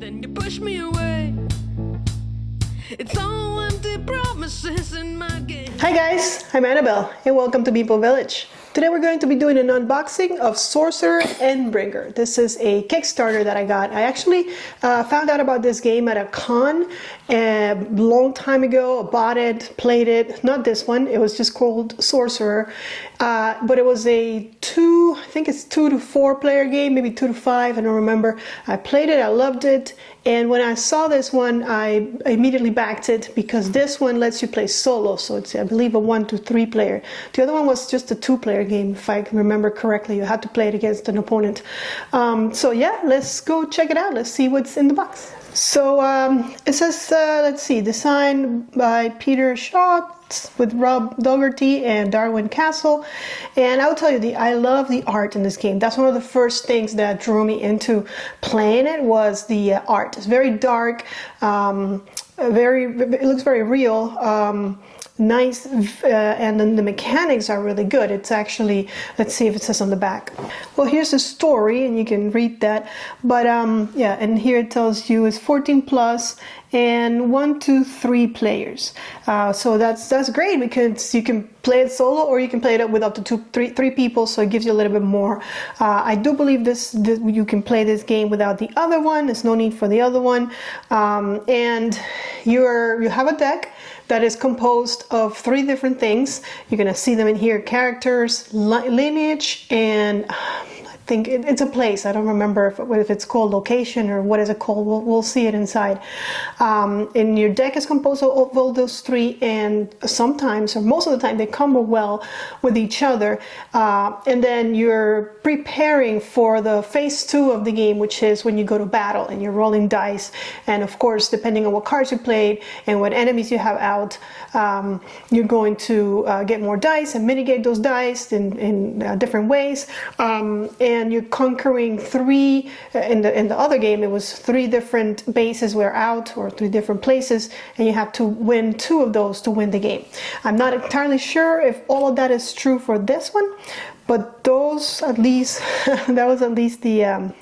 then you push me away. It's all empty promises in my game. Hi guys, I'm Annabelle and welcome to Meeple Village. Today we're going to be doing an unboxing of Sorcerer Endbringer. This is a Kickstarter that I got. I actually found out about this game at a con a long time ago. I bought it, played it, not this one, it was just called Sorcerer. But it was I think it's 2 to 4 player game, maybe 2 to 5, I don't remember. I played it, I loved it, and when I saw this one, I immediately backed it because this one lets you play solo, so it's, I believe, a 1 to 3 player. The other one was just a 2-player game, if I can remember correctly. You had to play it against an opponent. So yeah, let's go check it out. Let's see what's in the box. So it says, let's see, designed by Peter Shaw with Rob Dougherty and Darwin Castle. And I'll tell you, I love the art in this game. That's one of the first things that drew me into playing it, was the art. It's very dark, it looks very real. Nice, and then the mechanics are really good. It's actually, let's see if it says on the back. Well, here's the story and you can read that, but yeah, and here it tells you it's 14 plus and 1 to 3 players. So that's great because you can play it solo or you can play it with up to 3 people, so it gives you a little bit more. I do believe this you can play this game without the other one. There's no need for the other one, and you have a deck that is composed of 3 different things. You're gonna see them in here: characters, lineage, and I think it's a place. I don't remember if it's called location or what is it called. We'll see it inside. And your deck is composed of all those 3, and sometimes, or most of the time, they combo well with each other. And then you're preparing for the phase 2 of the game, which is when you go to battle and you're rolling dice. And of course, depending on what cards you played and what enemies you have out, you're going to get more dice and mitigate those dice in different ways. And you're conquering 3, in the other game it was 3 different bases were out, or 3 different places, and you have to win 2 of those to win the game. I'm not entirely sure if all of that is true for this one, but those at least, that was at least the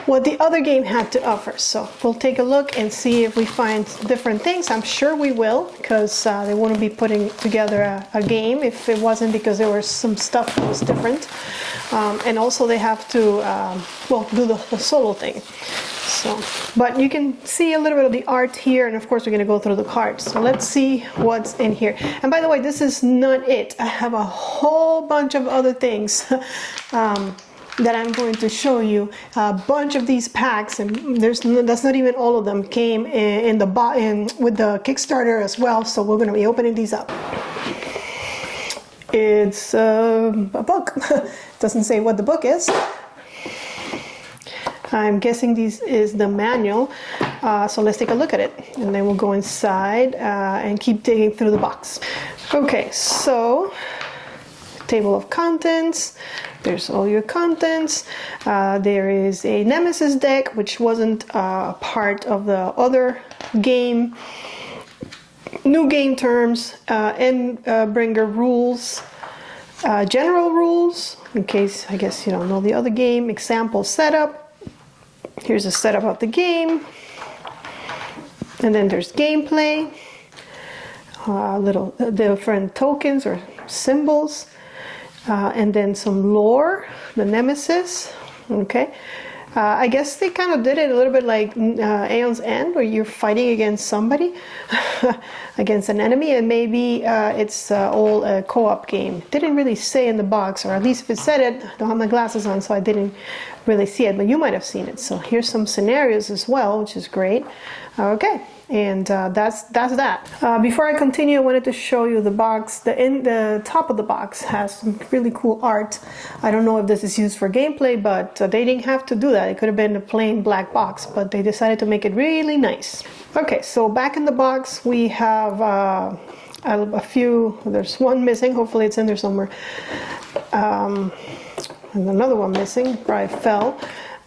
what the other game had to offer. So we'll take a look and see if we find different things. I'm sure we will, because they wouldn't be putting together a game if it wasn't because there was some stuff that was different. And also they have to well, do the solo thing. So, but you can see a little bit of the art here, and of course we're going to go through the cards. So let's see what's in here. And by the way, this is not it. I have a whole bunch of other things that I'm going to show you. A bunch of these packs, and that's not even all of them, came in with the Kickstarter as well. So we're going to be opening these up. It's a book. Doesn't say what the book is. I'm guessing this is the manual. So let's take a look at it, and then we'll go inside and keep digging through the box. Okay, so table of contents. There's all your contents. There is a Nemesis deck, which wasn't part of the other game. New game terms, Endbringer rules, general rules, in case, I guess, you don't know the other game. Example setup. Here's a setup of the game. And then there's gameplay, little different tokens or symbols. And then some lore, the Nemesis, okay. I guess they kind of did it a little bit like Aeon's End, where you're fighting against somebody, against an enemy, and maybe it's all a co-op game. Didn't really say in the box, or at least if it said it, I don't have my glasses on, so I didn't really see it, but you might have seen it. So here's some scenarios as well, which is great. Okay. And that's that. Before I continue, I wanted to show you the box. The top of the box has some really cool art. I don't know if this is used for gameplay, but they didn't have to do that. It could have been a plain black box, but they decided to make it really nice. Okay, so back in the box we have a few. There's one missing. Hopefully it's in there somewhere. And another one missing. Probably fell.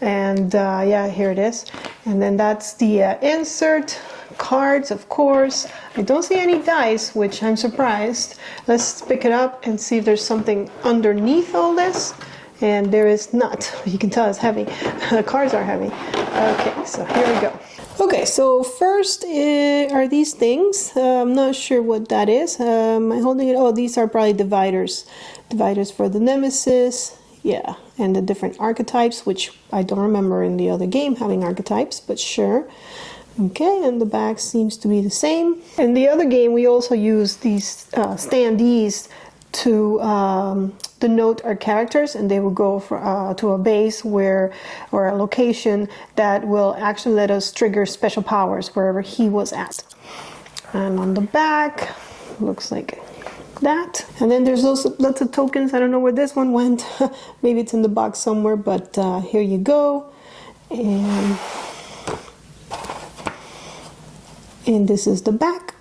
And yeah, here it is. And then that's the insert. Cards, of course. I don't see any dice, which I'm surprised. Let's pick it up and see if there's something underneath all this. and there is not. You can tell it's heavy. The cards are heavy. Okay, so here we go. Okay, so first are these things. I'm not sure what that is. I'm holding it. Oh, these are probably dividers. Dividers for the Nemesis. Yeah, and the different archetypes, which I don't remember in the other game having archetypes, but sure. Okay, and the back seems to be the same. In the other game, we also use these standees to denote our characters, and they will go to a base or a location that will actually let us trigger special powers wherever he was at. And on the back, looks like that. And then there's also lots of tokens. I don't know where this one went. Maybe it's in the box somewhere, but here you go. And this is the back.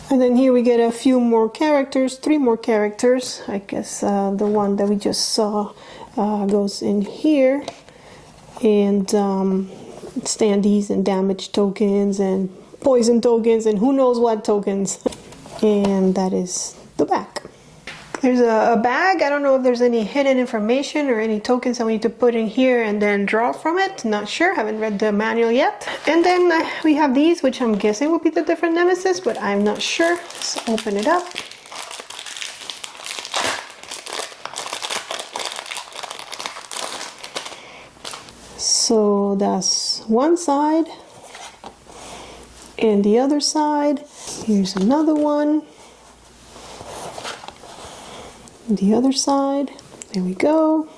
And then here we get a few more characters, 3 more characters. I guess the one that we just saw goes in here. And standees and damage tokens and poison tokens and who knows what tokens. And that is the back. There's a bag. I don't know if there's any hidden information or any tokens that we need to put in here and then draw from it. Not sure. Haven't read the manual yet. And then we have these, which I'm guessing will be the different Nemesis, but I'm not sure. So open it up. So that's one side. And the other side. Here's another one. The other side, there we go.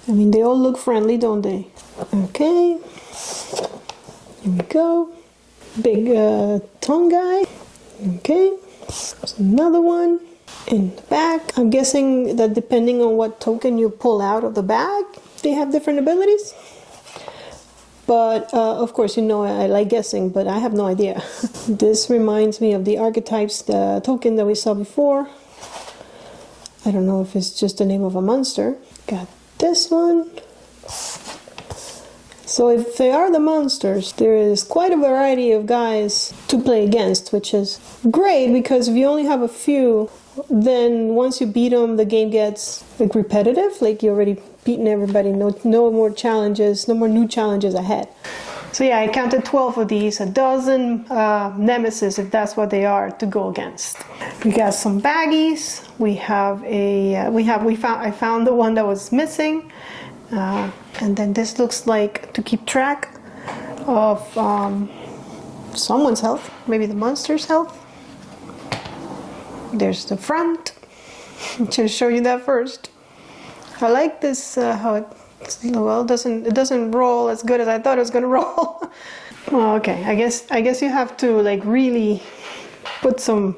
I mean, they all look friendly, don't they? Okay, here we go. Big tongue guy. Okay, there's another one in the back. I'm guessing that depending on what token you pull out of the bag, they have different abilities. But of course, you know, I like guessing, but I have no idea. This reminds me of the archetypes, the token that we saw before. I don't know if it's just the name of a monster. Got this one. So if they are the monsters, there is quite a variety of guys to play against, which is great because if you only have a few, then once you beat them, the game gets like repetitive, like you already beaten everybody, no more challenges, no more new challenges ahead. So yeah, I counted 12 of these, a dozen Nemesis, if that's what they are, to go against. We got some baggies. We have I found the one that was missing, and then this looks like to keep track of someone's health, maybe the monster's health. There's the front. I'll show you that first. I like this how it. Well, it doesn't roll as good as I thought it was gonna roll. Well, okay, I guess you have to like really put some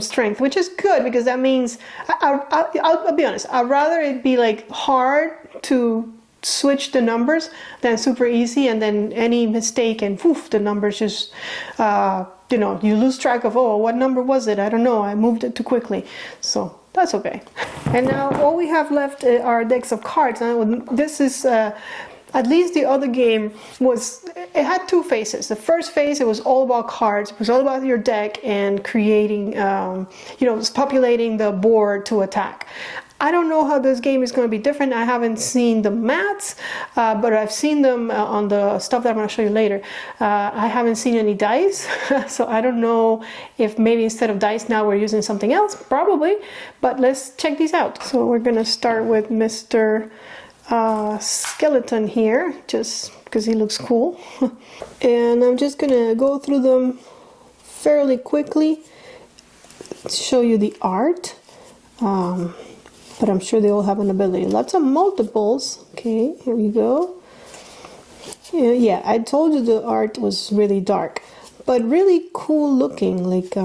strength, which is good because that means I'll be honest. I'd rather it be like hard to switch the numbers than super easy, and then any mistake and poof, the numbers just you lose track of, oh, what number was it? I don't know. I moved it too quickly, so. That's okay. And now all we have left are decks of cards. Now this is, at least the other game it had 2 phases. The first phase, it was all about cards. It was all about your deck and creating, populating the board to attack. I don't know how this game is going to be different. I haven't seen the mats, but I've seen them on the stuff that I'm going to show you later. I haven't seen any dice, so I don't know if maybe instead of dice now we're using something else, probably, but let's check these out. So we're going to start with Mr. Skeleton here, just because he looks cool. And I'm just going to go through them fairly quickly, show you the art. But I'm sure they all have an ability. Lots of multiples. Okay, here we go. Yeah, I told you the art was really dark, but really cool looking. Like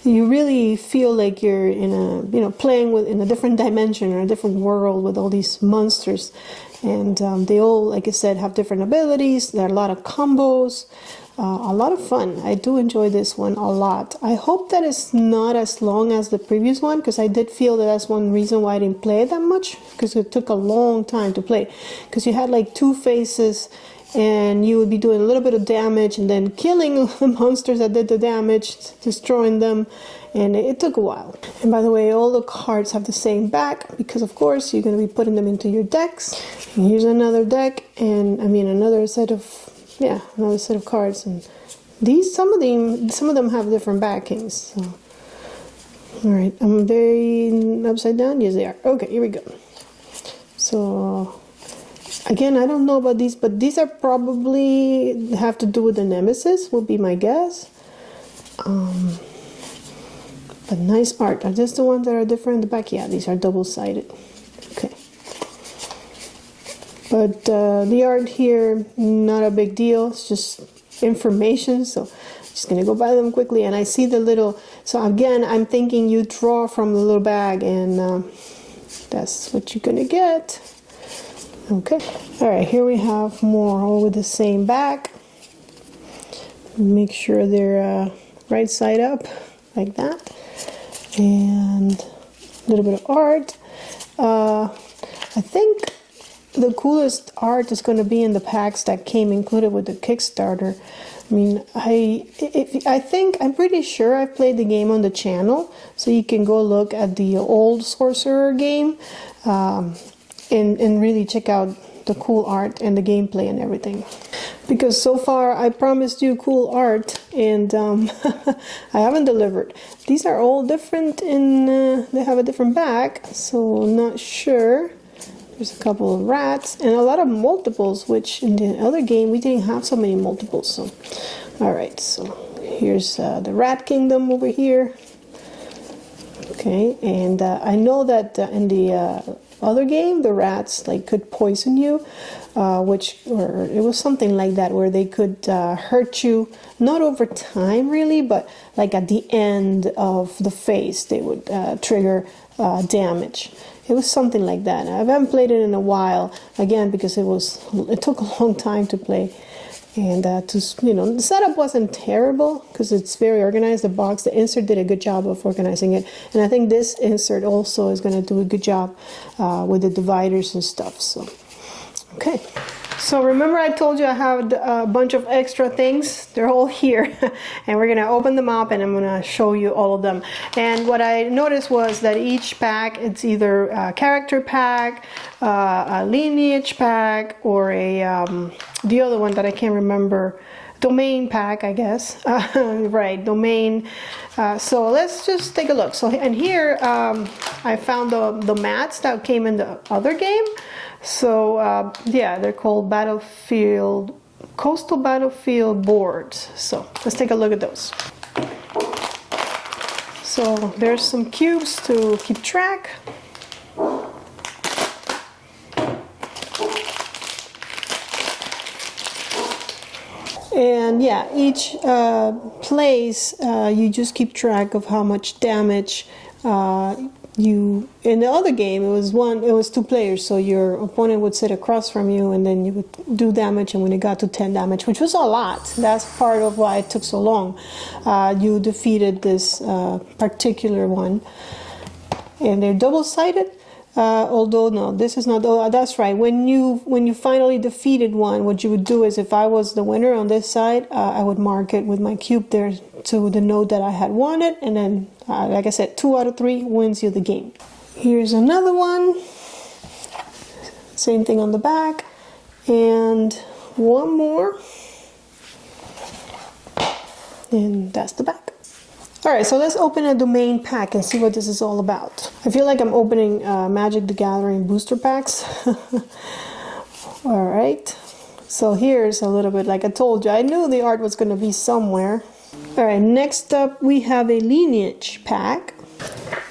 you really feel like you're in a playing in a different dimension or a different world with all these monsters. And they all, like I said, have different abilities. There are a lot of combos. A lot of fun. I do enjoy this one a lot. I hope that it's not as long as the previous one, because I did feel that that's one reason why I didn't play it that much, because it took a long time to play. Because you had like 2 phases and you would be doing a little bit of damage and then killing the monsters that did the damage, destroying them, and it took a while. And by the way, all the cards have the same back because of course you're going to be putting them into your decks. And here's another deck, and I mean another set of cards, and these some of them have different backings. So all right, am they upside down? Yes, they are. Okay, here we go. So again, I don't know about these, but these are probably have to do with the Nemesis, would be my guess. But nice art. Are these the ones that are different in the back? Yeah, these are double-sided. Okay. But the art here, not a big deal. It's just information, so I'm just gonna go by them quickly. And I see the little, so again, I'm thinking you draw from the little bag, and that's what you're gonna get. Okay. All right, here we have more, all with the same back. Make sure they're right side up, like that. And a little bit of art. I think the coolest art is going to be in the packs that came included with the Kickstarter. I mean, I'm pretty sure I've played the game on the channel, so you can go look at the old Sorcerer game and really check out the cool art and the gameplay and everything. Because so far I promised you cool art, and I haven't delivered. These are all different they have a different back, so I'm not sure. There's a couple of rats and a lot of multiples, which in the other game we didn't have so many multiples. So, all right, so here's the Rat Kingdom over here. Okay, and I know that in the other game, the rats like could poison you, or it was something like that, where they could hurt you, not over time really, but like at the end of the phase they would trigger damage. It was something like that. I haven't played it in a while, again because it took a long time to play. And the setup wasn't terrible because it's very organized. The box, the insert did a good job of organizing it, and I think this insert also is going to do a good job with the dividers and stuff. So, okay. So remember I told you I have a bunch of extra things. They're all here, and we're gonna open them up, and I'm gonna show you all of them. And what I noticed was that each pack, it's either a character pack, a lineage pack, or the other one that I can't remember, domain pack, I guess. Right, domain. So let's just take a look. So, and here I found the mats that came in the other game. So yeah, they're called Coastal Battlefield boards. So let's take a look at those. So there's some cubes to keep track. And yeah, each place you just keep track of how much damage in the other game it was two players, so your opponent would sit across from you and then you would do damage, and when it got to 10 damage, which was a lot, that's part of why it took so long, you defeated this particular one. And they're double-sided, although no, this is not. Oh, that's right. When you finally defeated one, what you would do is, if I was the winner on this side, I would mark it with my cube there to denote that I had won it, and then like I said, 2 out of 3 wins you the game. Here's another one, same thing on the back, and one more, and that's the back. Alright, so let's open a domain pack and see what this is all about. I feel like I'm opening Magic the Gathering booster packs. Alright, so here's a little bit, like I told you, I knew the art was going to be somewhere. Alright, next up we have a lineage pack.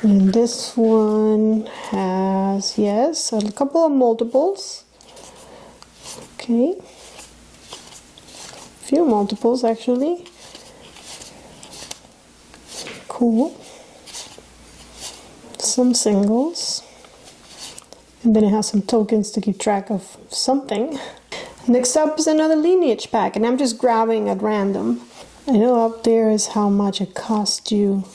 And this one has, yes, a couple of multiples. Okay. A few multiples actually. Cool. Some singles. And then it has some tokens to keep track of something. Next up is another lineage pack, and I'm just grabbing at random. I know up there is how much it cost you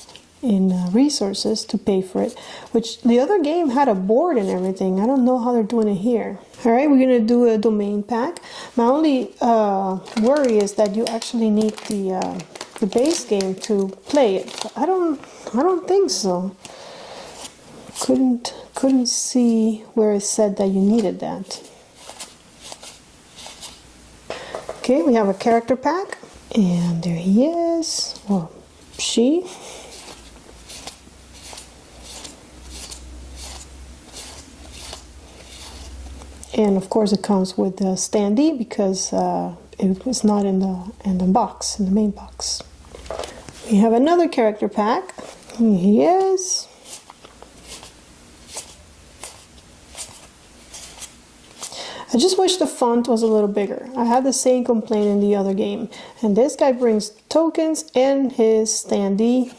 in resources to pay for it, which the other game had a board and everything. I don't know how they're doing it here. Alright, we're gonna do a domain pack. My only worry is that you actually need the the base game to play it. But I don't think so. Couldn't see where it said that you needed that. Okay, we have a character pack, and there he is, or she. And of course it comes with the standee because it was not in the box, in the main box. We have another character pack. Here he is. I just wish the font was a little bigger. I had the same complaint in the other game. And this guy brings tokens and his standee.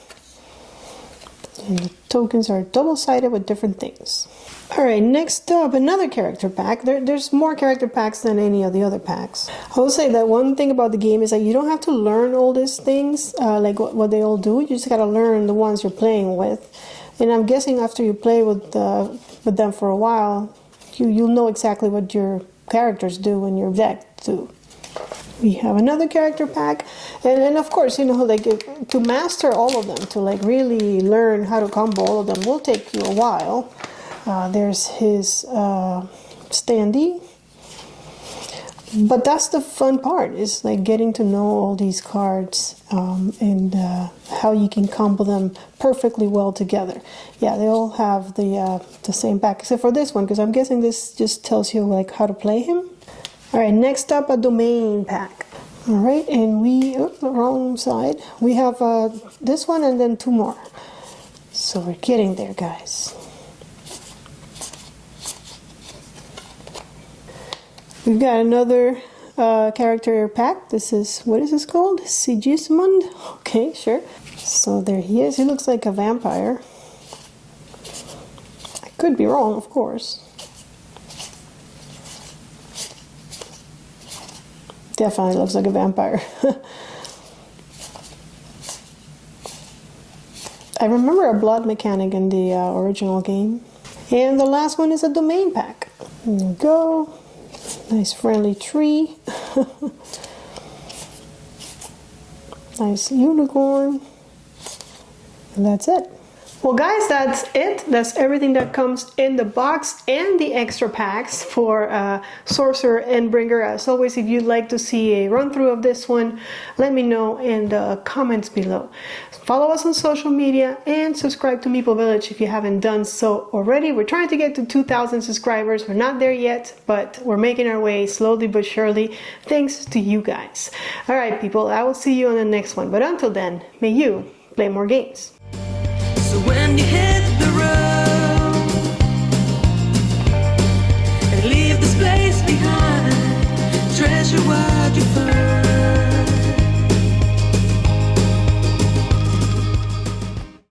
And the tokens are double-sided with different things. Alright, next up, another character pack. There's more character packs than any of the other packs. I will say that one thing about the game is that you don't have to learn all these things, like what they all do. You just gotta learn the ones you're playing with. And I'm guessing after you play with them for a while, you'll know exactly what your characters do and your deck do. We have another character pack, and of course, you know, like to master all of them, to like really learn how to combo all of them will take you a while. There's his standee, but that's the fun part, is like getting to know all these cards and how you can combo them perfectly well together. Yeah, they all have the same pack except for this one, because I'm guessing this just tells you like how to play him. All right, next up, a domain pack. All right, and the wrong side. We have this one and then two more. So we're getting there, guys. We've got another character pack. This is, what is this called? Sigismund? Okay, sure. So there he is. He looks like a vampire. I could be wrong, of course. Definitely looks like a vampire. I remember a blood mechanic in the original game. And the last one is a domain pack. There we go. Nice friendly tree. Nice unicorn. And that's it. Well guys, that's it. That's everything that comes in the box and the extra packs for Sorcerer Endbringer. As always, if you'd like to see a run through of this one, let me know in the comments below. Follow us on social media and subscribe to Meeple Village if you haven't done so already. We're trying to get to 2,000 subscribers. We're not there yet, but we're making our way slowly but surely, thanks to you guys. Alright people, I will see you on the next one. But until then, may you play more games. So when you hit the road and leave this place behind, treasure what you find.